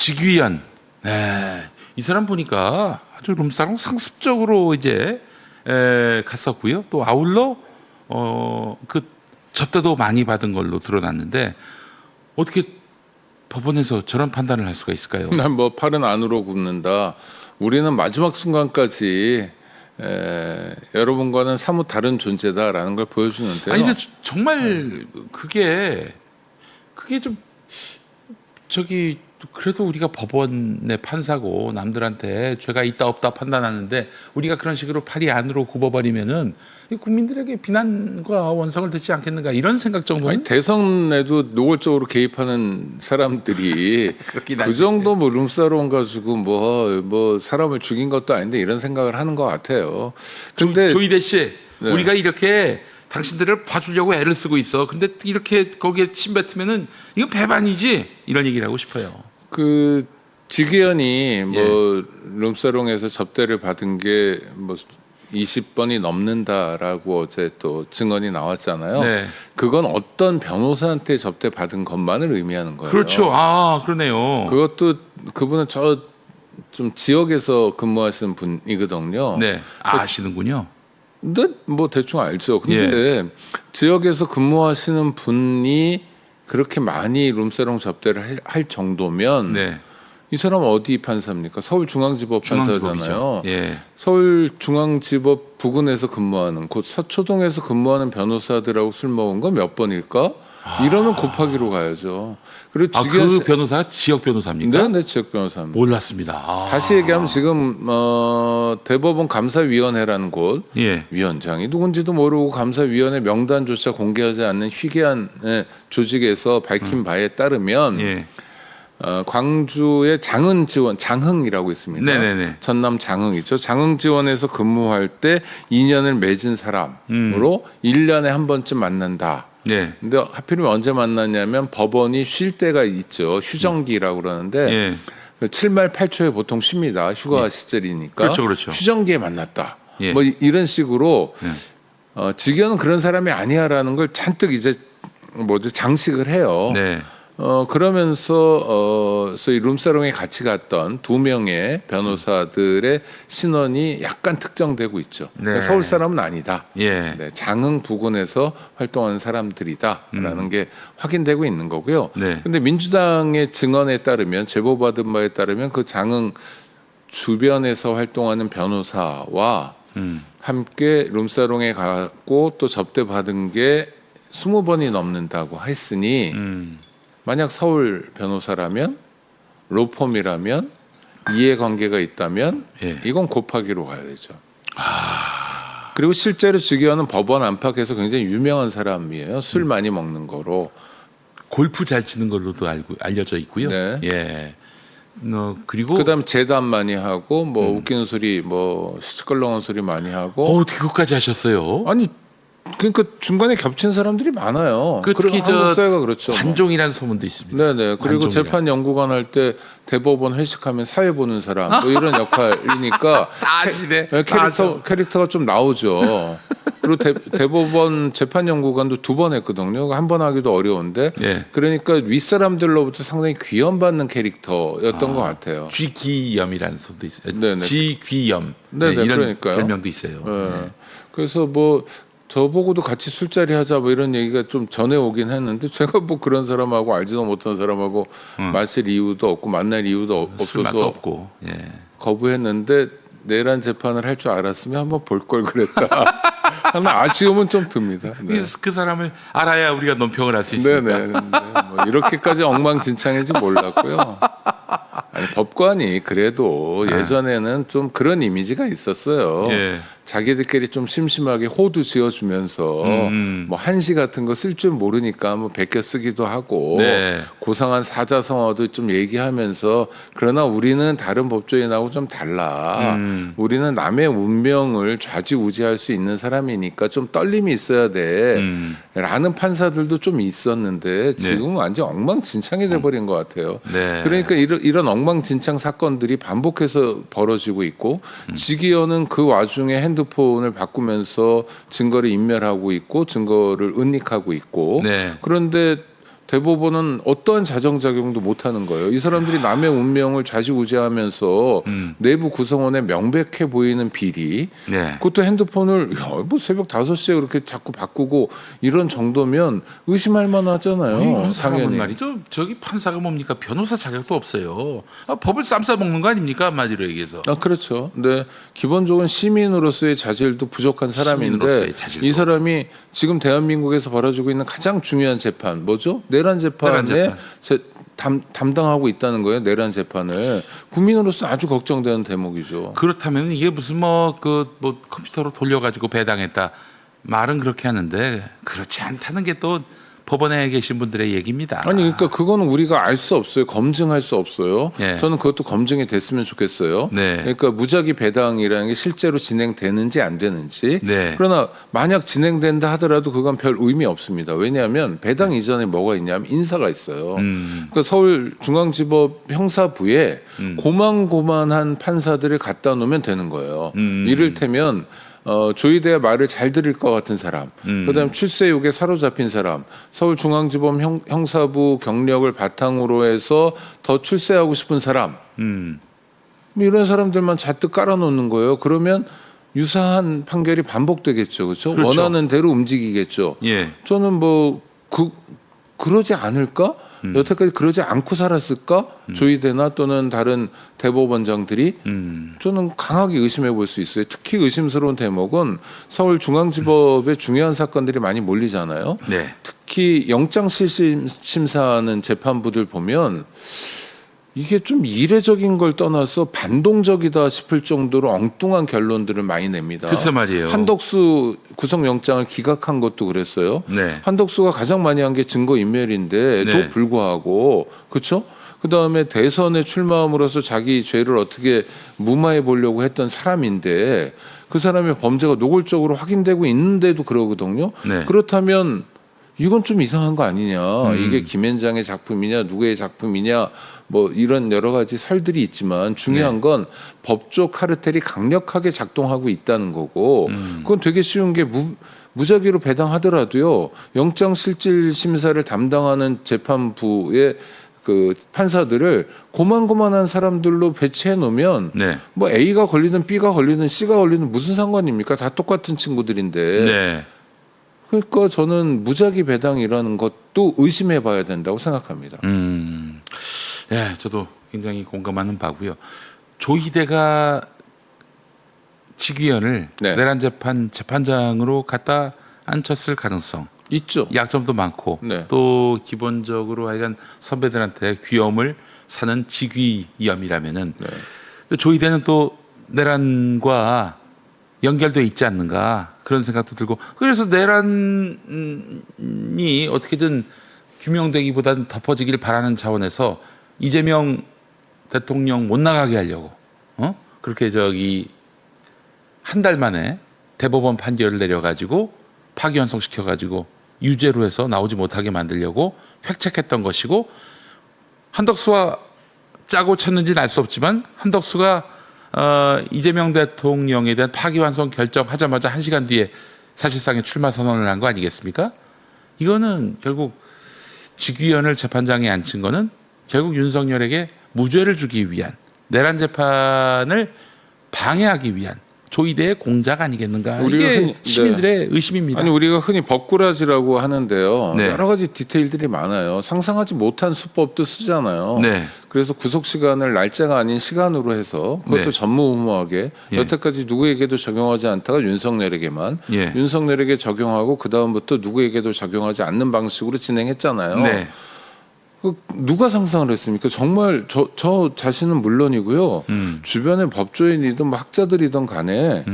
직위원. 네. 이 사람 보니까 아주 룸사롱 상습적으로 이제 갔었고요. 또 아울러 그 접대도 많이 받은 걸로 드러났는데 어떻게 법원에서 저런 판단을 할 수가 있을까요? 난 뭐 팔은 안으로 굽는다. 우리는 마지막 순간까지 여러분과는 사뭇 다른 존재다라는 걸 보여주는데요. 아니 근데 정말 그게 좀 저기 그래도 우리가 법원의 판사고 남들한테 죄가 있다 없다 판단하는데 우리가 그런 식으로 팔이 안으로 굽어버리면은 국민들에게 비난과 원성을 듣지 않겠는가 이런 생각 정도는 아니, 대선에도 노골적으로 개입하는 사람들이 그렇긴 그 하지. 정도 뭐 룸사롱 가지고 뭐 사람을 죽인 것도 아닌데 이런 생각을 하는 것 같아요. 근데 조이대 씨, 네. 우리가 이렇게 당신들을 봐주려고 애를 쓰고 있어. 근데 이렇게 거기에 침뱉으면은 이건 배반이지 이런 얘기를 하고 싶어요. 그 직위원이 뭐 룸사롱에서 접대를 받은 게 뭐 20번이 넘는다라고 어제 또 증언이 나왔잖아요. 네. 그건 어떤 변호사한테 접대 받은 것만을 의미하는 거예요. 그렇죠. 아 그러네요. 그것도 그분은 저 좀 지역에서 근무하시는 분이거든요. 네, 아시는군요. 근데 뭐 대충 알죠. 근데 지역에서 근무하시는 분이 그렇게 많이 룸사롱 접대를 할 정도면 네, 이 사람 어디 판사입니까? 서울중앙지법 판사잖아요. 중앙지법이죠. 예. 서울중앙지법 부근에서 근무하는 곧 서초동에서 근무하는 변호사들하고 술 먹은 거 몇 번일까? 이러면 곱하기로 가야죠. 그리고 그 변호사가 지역 변호사입니까? 네, 지역 변호사입니다. 몰랐습니다. 아. 다시 얘기하면 지금 대법원 감사위원회라는 곳 예. 위원장이 누군지도 모르고 감사위원회 명단조차 공개하지 않는 희귀한 조직에서 밝힌 바에 따르면 예. 광주의 장흥지원 장흥이라고 있습니다. 네네네. 전남 장흥이죠. 장흥지원에서 근무할 때 인연을 맺은 사람으로 1년에 한 번쯤 만난다. 네. 근데 하필이면 언제 만났냐면 법원이 쉴 때가 있죠. 휴정기라고 그러는데 예. 7말 8초에 보통 쉽니다. 휴가 시절이니까. 그렇죠. 휴정기에 만났다. 예. 뭐 이런 식으로 직위원은 그런 사람이 아니야라는 걸 잔뜩 이제 장식을 해요. 네. 그러면서 소위 룸사롱에 같이 갔던 2명의 변호사들의 신원이 약간 특정되고 있죠. 네. 서울 사람은 아니다. 예. 네, 장흥 부근에서 활동하는 사람들이다라는 게 확인되고 있는 거고요. 네. 근데 민주당의 증언에 따르면 제보받은 바에 따르면 그 장흥 주변에서 활동하는 변호사와 함께 룸사롱에 갔고 또 접대받은 게 20번이 넘는다고 했으니 만약 서울 변호사라면 로펌이라면 이해관계가 있다면 예. 이건 곱하기로 가야 되죠. 그리고 실제로 직위원은 법원 안팎에서 굉장히 유명한 사람이에요. 술 많이 먹는 거로. 골프 잘 치는 걸로도 알려져 있고요. 네. 예. 그리고 그다음에 재담 많이 하고 뭐 웃기는 소리 뭐 시끌렁한 소리 많이 하고 어떻게 그것까지 하셨어요? 아니 그러니까 중간에 겹친 사람들이 많아요. 특히 한국 사회가 그렇죠. 관종이라는 소문도 있습니다. 네네. 그리고 관종이라. 재판 연구관 할 때 대법원 회식하면 사회 보는 사람 뭐 이런 역할이니까 아시네. 캐릭터가 좀 나오죠. 그리고 대법원 재판 연구관도 2번 했거든요. 한 번 하기도 어려운데 예. 그러니까 윗사람들로부터 상당히 귀염받는 캐릭터였던 것 같아요. 쥐귀염이라는 소도 있어요. 네네. 쥐귀염. 네네, 이런 그러니까요. 별명도 있어요. 네. 그래서 뭐 저보고도 같이 술자리 하자 뭐 이런 얘기가 좀 전해 오긴 했는데 제가 뭐 그런 사람하고 알지도 못한 사람하고 마실 이유도 없고 만날 이유도 술 맛도 없어서 없고. 예. 거부했는데 내란 재판을 할 줄 알았으면 한번 볼 걸 그랬다 하는 아쉬움은 좀 듭니다. 네. 그 사람을 알아야 우리가 논평을 할 수 있습니다. 네네. 뭐 이렇게까지 엉망진창인지 몰랐고요. 아니, 법관이 그래도 예전에는 좀 그런 이미지가 있었어요. 예. 자기들끼리 좀 심심하게 호두 지어주면서 뭐 한시 같은 거 쓸 줄 모르니까 뭐 베껴 쓰기도 하고 네. 고상한 사자성어도 좀 얘기하면서 그러나 우리는 다른 법조인하고 좀 달라. 우리는 남의 운명을 좌지우지할 수 있는 사람이니까 좀 떨림이 있어야 돼. 라는 판사들도 좀 있었는데 지금은 완전 엉망진창이 돼버린 것 같아요. 네. 그러니까 이런 엉망진창 사건들이 반복해서 벌어지고 있고 직위원은 그 와중에 핸드폰을 바꾸면서 증거를 인멸하고 있고 증거를 은닉하고 있고 네. 그런데 대법원은 어떠한 자정작용도 못하는 거예요. 이 사람들이 남의 운명을 좌지우지하면서 내부 구성원에 명백해 보이는 비리, 네. 그것도 핸드폰을 뭐 새벽 5시에 그렇게 자꾸 바꾸고 이런 정도면 의심할 만하잖아요. 이런 사람은 당연히. 말이죠. 저기 판사가 뭡니까? 변호사 자격도 없어요. 법을 쌈싸 먹는 거 아닙니까? 한마디로 얘기해서. 그렇죠. 근데 기본적인 시민으로서의 자질도 부족한 사람인데 시민으로서의 자질도. 이 사람이 지금 대한민국에서 벌어지고 있는 가장 중요한 재판 뭐죠? 내란 재판에 담당하고 있다는 거예요. 내란 재판을 국민으로서 아주 걱정되는 대목이죠. 그렇다면 이게 무슨 뭐 컴퓨터로 돌려가지고 배당했다 말은 그렇게 하는데 그렇지 않다는 게 또 법원에 계신 분들의 얘기입니다. 아니 그러니까 그거는 우리가 알 수 없어요. 검증할 수 없어요. 네. 저는 그것도 검증이 됐으면 좋겠어요. 네. 그러니까 무작위 배당이라는 게 실제로 진행되는지 안 되는지. 네. 그러나 만약 진행된다 하더라도 그건 별 의미 없습니다. 왜냐하면 배당 이전에 뭐가 있냐면 인사가 있어요. 그러니까 서울중앙지법 형사부에 고만고만한 판사들을 갖다 놓으면 되는 거예요. 이를테면 조이대의 말을 잘 들을 것 같은 사람, 그다음 출세욕에 사로잡힌 사람, 서울중앙지법 형사부 경력을 바탕으로 해서 더 출세하고 싶은 사람, 뭐 이런 사람들만 잔뜩 깔아놓는 거예요. 그러면 유사한 판결이 반복되겠죠, 그렇죠? 그렇죠. 원하는 대로 움직이겠죠. 예. 저는 그러지 않을까? 여태까지 그러지 않고 살았을까? 조이대나 또는 다른 대법원장들이 저는 강하게 의심해 볼 수 있어요. 특히 의심스러운 대목은 서울중앙지법에 중요한 사건들이 많이 몰리잖아요. 네. 특히 영장실심사하는 재판부들 보면 이게 좀 이례적인 걸 떠나서 반동적이다 싶을 정도로 엉뚱한 결론들을 많이 냅니다. 글쎄 말이에요. 한덕수 구속영장을 기각한 것도 그랬어요. 네. 한덕수가 가장 많이 한 게 증거인멸인데도 네. 불구하고 그렇죠? 그다음에 대선에 출마함으로써 자기 죄를 어떻게 무마해 보려고 했던 사람인데 그 사람의 범죄가 노골적으로 확인되고 있는데도 그러거든요. 네. 그렇다면 이건 좀 이상한 거 아니냐. 이게 김현장의 작품이냐 누구의 작품이냐 뭐 이런 여러 가지 설들이 있지만 중요한 건 법조 카르텔이 강력하게 작동하고 있다는 거고 그건 되게 쉬운 게 무작위로 배당하더라도요. 영장실질심사를 담당하는 재판부의 그 판사들을 고만고만한 사람들로 배치해 놓으면 네. 뭐 A가 걸리든 B가 걸리든 C가 걸리든 무슨 상관입니까? 다 똑같은 친구들인데. 네. 그러니까 저는 무작위 배당이라는 것도 의심해 봐야 된다고 생각합니다. 네, 저도 굉장히 공감하는 바고요. 조희대가 직위원을 네. 내란 재판 재판장으로 갖다 앉혔을 가능성, 있죠. 약점도 많고 네. 또 기본적으로 하여간 선배들한테 귀염을 사는 직위위험이라면은 네. 또 조희대는 또 내란과 연결돼 있지 않는가 그런 생각도 들고 그래서 내란이 어떻게든 규명되기보다는 덮어지길 바라는 차원에서 이재명 대통령 못 나가게 하려고 그렇게 한 달 만에 대법원 판결을 내려가지고 파기환송시켜가지고 유죄로 해서 나오지 못하게 만들려고 획책했던 것이고 한덕수와 짜고 쳤는지는 알 수 없지만 한덕수가 이재명 대통령에 대한 파기환송 결정하자마자 1시간 뒤에 사실상의 출마 선언을 한 거 아니겠습니까? 이거는 결국 직위원을 재판장에 앉힌 거는 결국 윤석열에게 무죄를 주기 위한 내란 재판을 방해하기 위한 조이대의 공작 아니겠는가? 이게 시민들의 의심입니다. 아니 우리가 흔히 법꾸라지라고 하는데요. 네. 여러 가지 디테일들이 많아요. 상상하지 못한 수법도 쓰잖아요. 네. 그래서 구속 시간을 날짜가 아닌 시간으로 해서 그것도 네. 전무후무하게 예. 여태까지 누구에게도 적용하지 않다가 윤석열에게만 예. 윤석열에게 적용하고 그 다음부터 누구에게도 적용하지 않는 방식으로 진행했잖아요. 네. 누가 상상을 했습니까? 정말 저 자신은 물론이고요. 주변의 법조인이든 뭐 학자들이든 간에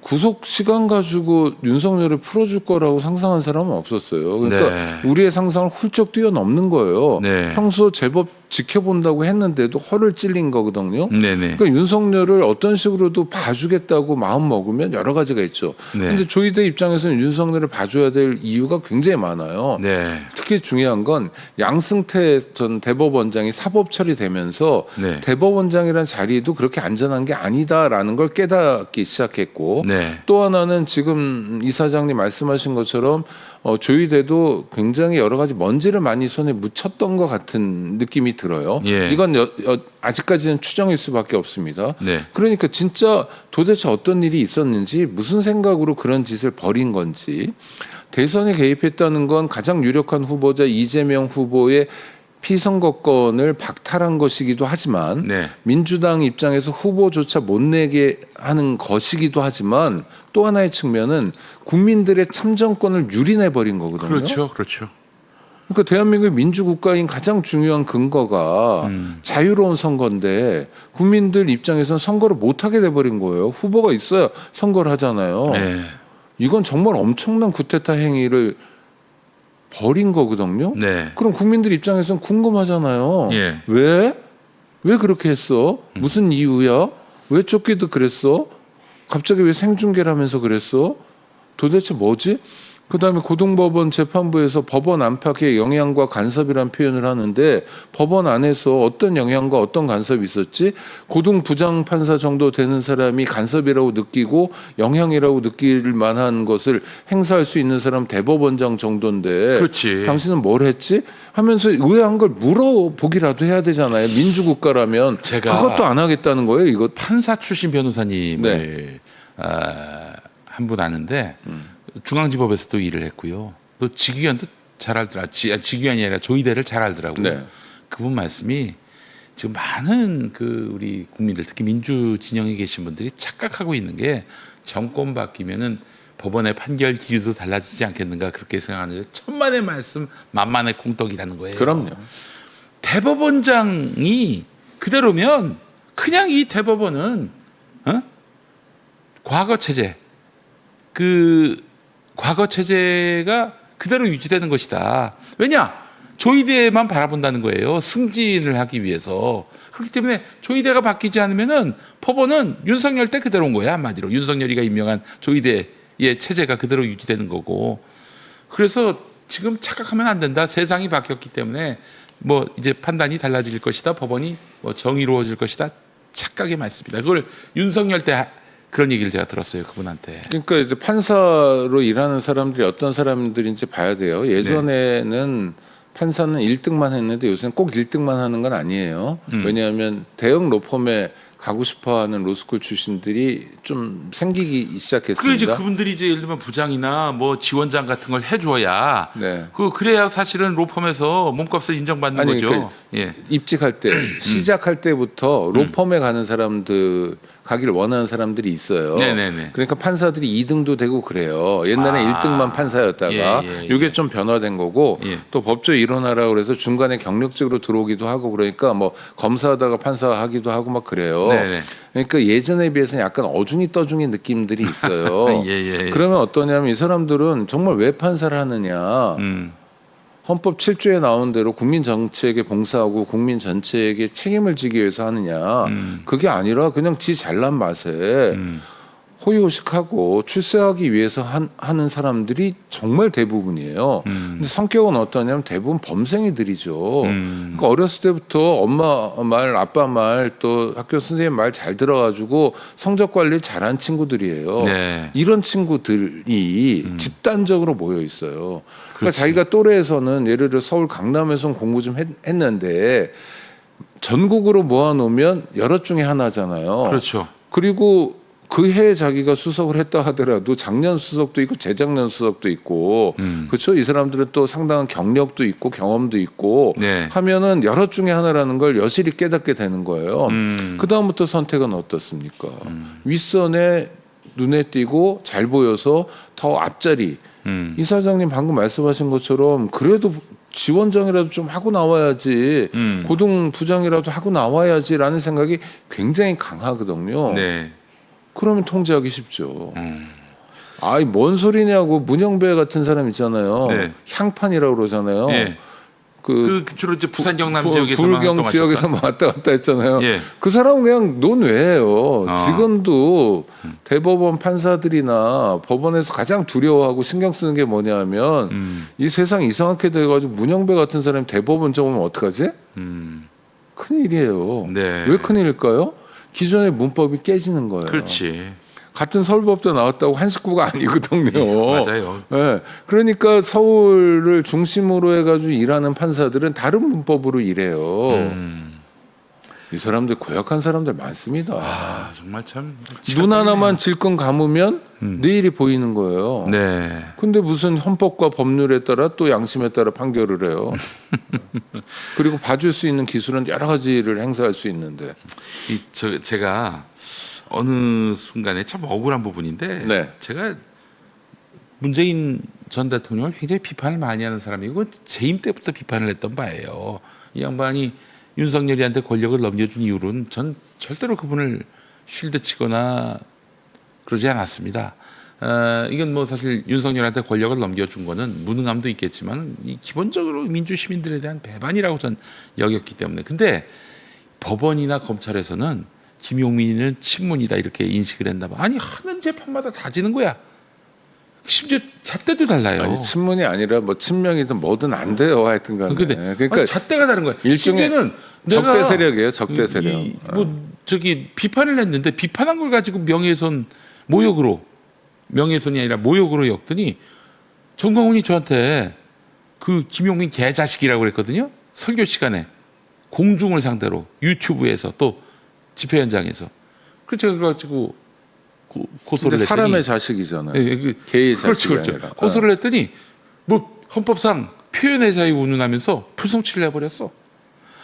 구속 시간 가지고 윤석열을 풀어줄 거라고 상상한 사람은 없었어요. 그러니까 네. 우리의 상상을 훌쩍 뛰어넘는 거예요. 네. 평소 제법 지켜본다고 했는데도 허를 찔린 거거든요. 네네. 그러니까 윤석열을 어떤 식으로도 봐주겠다고 마음 먹으면 여러 가지가 있죠. 네. 그런데 조이대 입장에서는 윤석열을 봐줘야 될 이유가 굉장히 많아요. 네. 특히 중요한 건 양승태 전 대법원장이 사법 처리되면서 네. 대법원장이라는 자리도 그렇게 안전한 게 아니다라는 걸 깨닫기 시작했고 네. 또 하나는 지금 이사장님 말씀하신 것처럼 조의대도 굉장히 여러 가지 먼지를 많이 손에 묻혔던 것 같은 느낌이 들어요. 예. 이건 아직까지는 추정일 수밖에 없습니다. 네. 그러니까 진짜 도대체 어떤 일이 있었는지, 무슨 생각으로 그런 짓을 벌인 건지, 대선에 개입했다는 건 가장 유력한 후보자 이재명 후보의 피선거권을 박탈한 것이기도 하지만 네. 민주당 입장에서 후보조차 못 내게 하는 것이기도 하지만 또 하나의 측면은 국민들의 참정권을 유린해 버린 거거든요. 그렇죠. 그렇죠. 그러니까 대한민국의 민주국가인 가장 중요한 근거가 자유로운 선거인데 국민들 입장에서는 선거를 못하게 돼버린 거예요. 후보가 있어야 선거를 하잖아요. 네. 이건 정말 엄청난 쿠데타 행위를 벌인 거거든요. 네. 그럼 국민들 입장에서는 궁금하잖아요. 예. 왜 그렇게 했어? 무슨 이유야? 왜 쫓기도 그랬어? 갑자기 왜 생중계를 하면서 그랬어? 도대체 뭐지? 그다음에 고등법원 재판부에서 법원 안팎의 영향과 간섭이라는 표현을 하는데 법원 안에서 어떤 영향과 어떤 간섭이 있었지? 고등 부장판사 정도 되는 사람이 간섭이라고 느끼고 영향이라고 느낄 만한 것을 행사할 수 있는 사람 대법원장 정도인데 그렇지. 당신은 뭘 했지? 하면서 의아한 걸 물어보기라도 해야 되잖아요. 민주국가라면 제가 그것도 안 하겠다는 거예요. 이거 판사 출신 변호사님을 네. 한 분 아는데 중앙지법에서도 일을 했고요. 또 직위원도 잘 알더라. 직위원이 아니라 조의대를 잘 알더라고요. 네. 그분 말씀이 지금 많은 그 우리 국민들, 특히 민주 진영에 계신 분들이 착각하고 있는 게 정권 바뀌면은 법원의 판결 기류도 달라지지 않겠는가 그렇게 생각하는데 천만의 말씀 만만의 콩떡이라는 거예요. 그럼요. 대법원장이 그대로면 그냥 이 대법원은 과거 체제 과거 체제가 그대로 유지되는 것이다. 왜냐? 조의대만 바라본다는 거예요. 승진을 하기 위해서. 그렇기 때문에 조의대가 바뀌지 않으면은 법원은 윤석열 때 그대로인 거야. 한마디로. 윤석열이가 임명한 조의대의 체제가 그대로 유지되는 거고. 그래서 지금 착각하면 안 된다. 세상이 바뀌었기 때문에 뭐 이제 판단이 달라질 것이다. 법원이 뭐 정의로워질 것이다. 착각의 말씀입니다. 그걸 윤석열 때 그런 얘기를 제가 들었어요. 그분한테. 그러니까 이제 판사로 일하는 사람들이 어떤 사람들인지 봐야 돼요. 예전에는 판사는 1등만 했는데 요새는 꼭 1등만 하는 건 아니에요. 왜냐하면 대형 로펌에 가고 싶어하는 로스쿨 출신들이 좀 생기기 시작했습니다. 그래 이제 그분들이 이제 예를 들면 부장이나 뭐 지원장 같은 걸 해줘야 네. 그래야 사실은 로펌에서 몸값을 인정받는 아니, 거죠. 그러니까 예. 입직할 때 시작할 때부터 로펌에 가는 사람들 가기를 원하는 사람들이 있어요. 네네네. 그러니까 판사들이 2등도 되고 그래요. 옛날에 1등만 판사였다가 이게 좀 변화된 거고 예. 또 법조 일원하라고 그래서 중간에 경력직으로 들어오기도 하고 그러니까 뭐 검사하다가 판사하기도 하고 막 그래요. 네네. 그러니까 예전에 비해서는 약간 어중이 떠중이 느낌들이 있어요. 예. 그러면 어떠냐면 이 사람들은 정말 왜 판사를 하느냐. 헌법 7조에 나온 대로 국민 정치에게 봉사하고 국민 전체에게 책임을 지기 위해서 하느냐. 그게 아니라 그냥 지 잘난 맛에 호의호식하고 출세하기 위해서 하는 사람들이 정말 대부분이에요. 근데 성격은 어떠냐면 대부분 범생이들이죠. 그러니까 어렸을 때부터 엄마 말, 아빠 말, 또 학교 선생님 말 잘 들어가지고 성적 관리 잘한 친구들이에요. 네. 이런 친구들이 집단적으로 모여 있어요. 그러니까 그렇지. 자기가 또래에서는 예를 들어 서울 강남에서 공부 좀 했는데 전국으로 모아놓으면 여럿 중에 하나잖아요. 그렇죠. 그리고 그 해에 자기가 수석을 했다 하더라도 작년 수석도 있고 재작년 수석도 있고 그렇죠. 이 사람들은 또 상당한 경력도 있고 경험도 있고 네. 하면은 여럿 중에 하나라는 걸 여실히 깨닫게 되는 거예요. 그 다음부터 선택은 어떻습니까? 윗선에 눈에 띄고 잘 보여서 더 앞자리. 이사장님 방금 말씀하신 것처럼 그래도 지원장이라도 좀 하고 나와야지 고등 부장이라도 하고 나와야지라는 생각이 굉장히 강하거든요. 네. 그러면 통제하기 쉽죠. 아이 뭔 소리냐고 문영배 같은 사람 있잖아요. 네. 향판이라고 그러잖아요. 예. 그 주로 이제 부산 경남 지역에서만 불경 활동하셨다? 지역에서 왔다 갔다 했잖아요. 예. 그 사람은 그냥 논외예요. 아. 지금도 대법원 판사들이나 법원에서 가장 두려워하고 신경 쓰는 게 뭐냐면 이 세상 이상하게 돼가지고 문영배 같은 사람이 대법원 정오면 어떡하지? 큰일이에요. 네. 왜 큰일일까요? 기존의 문법이 깨지는 거예요. 그렇지. 같은 서울법도 나왔다고 한 식구가 아니거든요. 맞아요. 예. 그러니까 서울을 중심으로 해가지고 일하는 판사들은 다른 문법으로 일해요. 이 사람들 고약한 사람들 많습니다. 아, 정말 참. 눈 하나만 질끈 감으면 내일이 보이는 거예요. 네. 근데 무슨 헌법과 법률에 따라 또 양심에 따라 판결을 해요. 그리고 봐줄 수 있는 기술은 여러 가지를 행사할 수 있는데. 제가 어느 순간에 참 억울한 부분인데 네. 제가 문재인 전 대통령을 굉장히 비판을 많이 하는 사람이고 재임 때부터 비판을 했던 바예요. 이 양반이 윤석열이한테 권력을 넘겨준 이후로는 전 절대로 그분을 쉴드치거나 그러지 않았습니다. 이건 뭐 사실 윤석열한테 권력을 넘겨준 거는 무능함도 있겠지만 이 기본적으로 민주 시민들에 대한 배반이라고 전 여겼기 때문에. 근데 법원이나 검찰에서는 김용민은 친문이다 이렇게 인식을 했나 봐. 아니 하는 재판마다 다 지는 거야. 심지어 잣대도 달라요. 아니 친문이 아니라 뭐 친명이든 뭐든 안 돼요. 하여튼간에. 근데 그러니까 아니, 잣대가 다른 거야. 일종의 심지어는 적대 내가 세력이에요. 적대 세력. 뭐 저기 비판을 했는데 비판한 걸 가지고 명예훼손 명예훼손이 아니라 모욕으로 엮더니 정광훈이 저한테 그 김용민 개자식이라고 그랬거든요. 설교 시간에 공중을 상대로 유튜브에서 또 집회 현장에서 그래서 제가 그래가지고 고소를 근데 했더니 사람의 자식이잖아요. 개의 자식이 그렇죠. 아니라. 고소를 했더니 뭐 헌법상 표현의 자유 운운하면서 불송치를 해버렸어.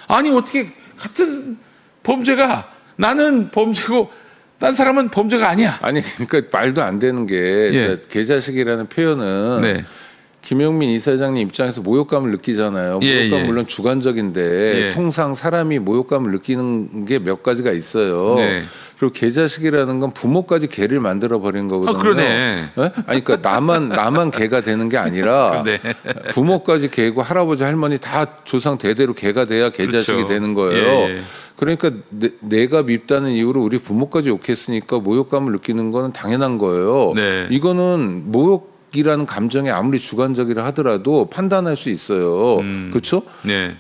아니 어떻게 같은 범죄가 나는 범죄고 딴 사람은 범죄가 아니야. 아니 그러니까 말도 안 되는 게 예. 개자식이라는 표현은 네. 김용민 이사장님 입장에서 모욕감을 느끼잖아요. 예, 모욕감 예. 물론 주관적인데 예. 통상 사람이 모욕감을 느끼는 게 몇 가지가 있어요. 네. 그리고 개자식이라는 건 부모까지 개를 만들어 버린 거거든요. 그러네. 예? 아니 그러니까 나만 개가 되는 게 아니라 네. 부모까지 개고 할아버지 할머니 다 조상 대대로 개가 돼야 개자식이 그렇죠. 되는 거예요. 예, 예. 그러니까 내가 밉다는 이유로 우리 부모까지 욕했으니까 모욕감을 느끼는 거는 당연한 거예요. 네. 이거는 모욕이라는 감정이 아무리 주관적이라 하더라도 판단할 수 있어요. 그렇죠? 네.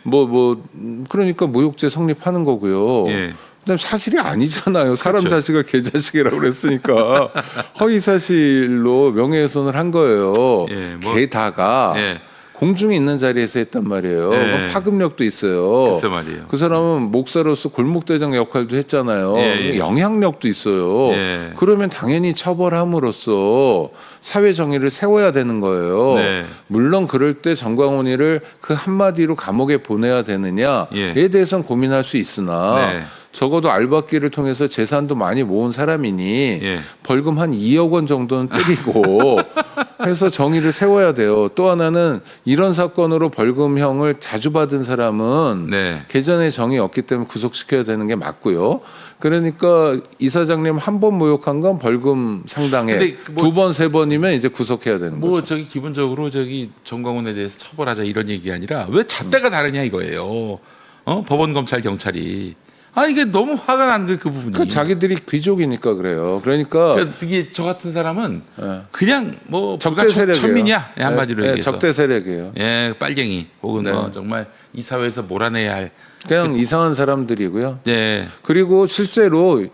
그러니까 모욕죄 성립하는 거고요. 예. 그다음 사실이 아니잖아요. 사람 그렇죠. 자식을 개자식이라고 그랬으니까 허위 사실로 명예훼손을 한 거예요. 예, 게다가 예. 공중에 있는 자리에서 했단 말이에요. 예. 그럼 파급력도 있어요. 글쎄 말이에요. 그 사람은 목사로서 골목대장 역할도 했잖아요. 예, 예. 영향력도 있어요. 예. 그러면 당연히 처벌함으로써 사회 정의를 세워야 되는 거예요. 네. 물론 그럴 때 정광훈이를 그 한마디로 감옥에 보내야 되느냐에 예. 대해서는 고민할 수 있으나 네. 적어도 알바끼를 통해서 재산도 많이 모은 사람이니 예. 벌금 한 2억 원 정도는 때리고 해서 정의를 세워야 돼요. 또 하나는 이런 사건으로 벌금형을 자주 받은 사람은 네. 개전의 정이 없기 때문에 구속시켜야 되는 게 맞고요. 그러니까 이사장님 한 번 모욕한 건 벌금 상당해. 근데 뭐- 두 번, 세 번이면 이제 구속해야 되는 뭐 거죠. 저기 기본적으로 저기 정광훈에 대해서 처벌하자 이런 얘기 아니라 왜 잣대가 다르냐 이거예요. 법원, 검찰, 경찰이. 이게 너무 화가 난 그 부분이. 그 자기들이 귀족이니까 그래요. 그러니까 이게 저 같은 사람은 예. 그냥 뭐 적대 불과 세력이에요. 천민이야 한마디로 예, 얘기해서. 적대 세력이에요. 예, 빨갱이 혹은 네. 뭐 정말 이 사회에서 몰아내야 할. 그냥 이상한 사람들이고요. 예, 그리고 실제로